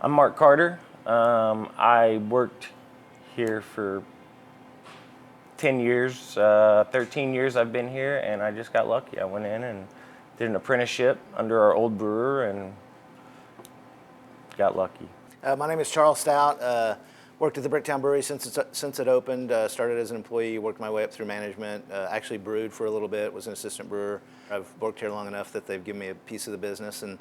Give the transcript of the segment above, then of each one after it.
I'm Mark Carter. I worked here for 10 years, 13 years I've been here, and I just got lucky. I went in and did an apprenticeship under our old brewer and got lucky. My name is Charles Stout. Worked at the Bricktown Brewery since it opened. Started as an employee, worked my way up through management. Actually brewed for a little bit, was an assistant brewer. I've worked here long enough that they've given me a piece of the business, and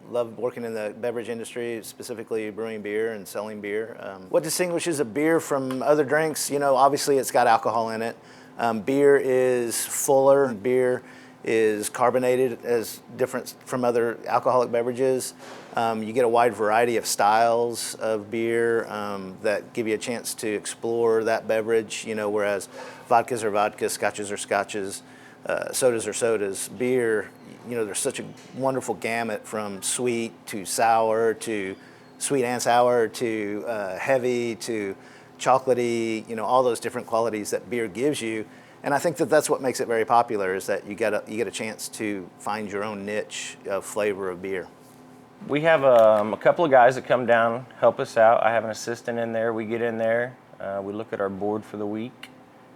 love working in the beverage industry, specifically brewing beer and selling beer. What distinguishes a beer from other drinks? You know, obviously it's got alcohol in it. Beer is fuller. Beer is carbonated, as different from other alcoholic beverages. You get a wide variety of styles of beer that give you a chance to explore that beverage, you know, whereas vodkas are vodkas, scotches are scotches, sodas are sodas. Beer, you know, there's such a wonderful gamut from sweet to sour to sweet and sour to heavy to chocolatey, you know, all those different qualities that beer gives you. And I think that that's what makes it very popular, is that you get a chance to find your own niche of flavor of beer. We have a couple of guys that come down, help us out. I have an assistant in there. We get in there, we look at our board for the week,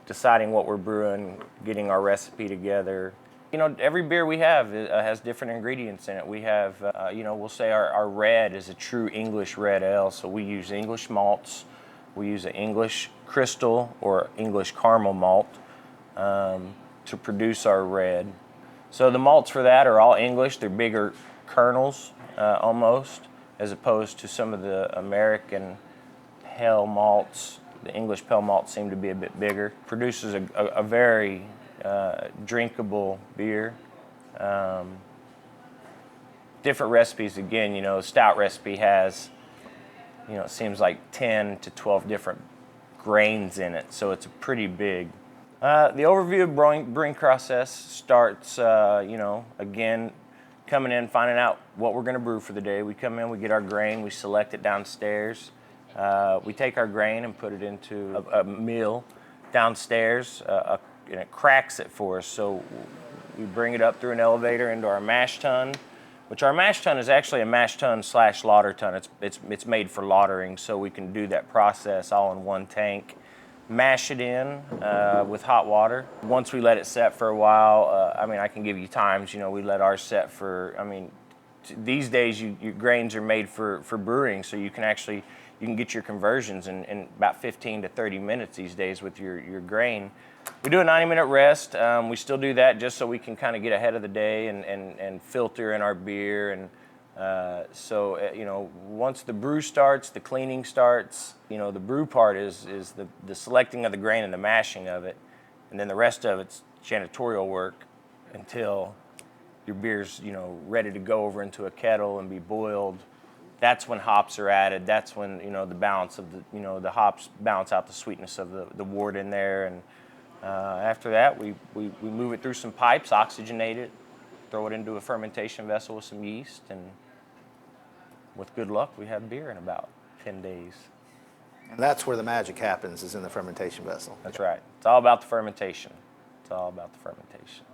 deciding what we're brewing, getting our recipe together. You know, every beer we have has different ingredients in it. We have, you know, we'll say our red is a true English red ale, so we use English malts. We use an English crystal or English caramel malt to produce our red. So the malts for that are all English. They're bigger kernels almost, as opposed to some of the American pale malts. The English pale malts seem to be a bit bigger. Produces a very drinkable beer. Different recipes, again, you know, stout recipe has, you know, it seems like 10 to 12 different grains in it, so it's pretty big. The overview of brewing process starts, you know, again, coming in, finding out what we're going to brew for the day. We come in, we get our grain, we select it downstairs. We take our grain and put it into a mill downstairs, and it cracks it for us. So we bring it up through an elevator into our mash tun, which our mash tun is actually a mash tun / lauter tun. It's made for lautering, so we can do that process all in one tank. Mash it in with hot water. Once we let it set for a while, I mean, I can give you times, you know, we let ours set for, I mean, these days your grains are made for brewing, so you can get your conversions in about 15 to 30 minutes these days with your grain. We do a 90-minute rest. We still do that just so we can kind of get ahead of the day and filter in our beer. And you know, once the brew starts, the cleaning starts. You know, the brew part is the selecting of the grain and the mashing of it, and then the rest of it's janitorial work until your beer's, you know, ready to go over into a kettle and be boiled. That's when hops are added. That's when, you know, the balance of the, you know, the hops balance out the sweetness of the wort in there. And after that, we move it through some pipes, oxygenate it, throw it into a fermentation vessel with some yeast, and with good luck, we have beer in about 10 days. And that's where the magic happens, is in the fermentation vessel. That's right. It's all about the fermentation. It's all about the fermentation.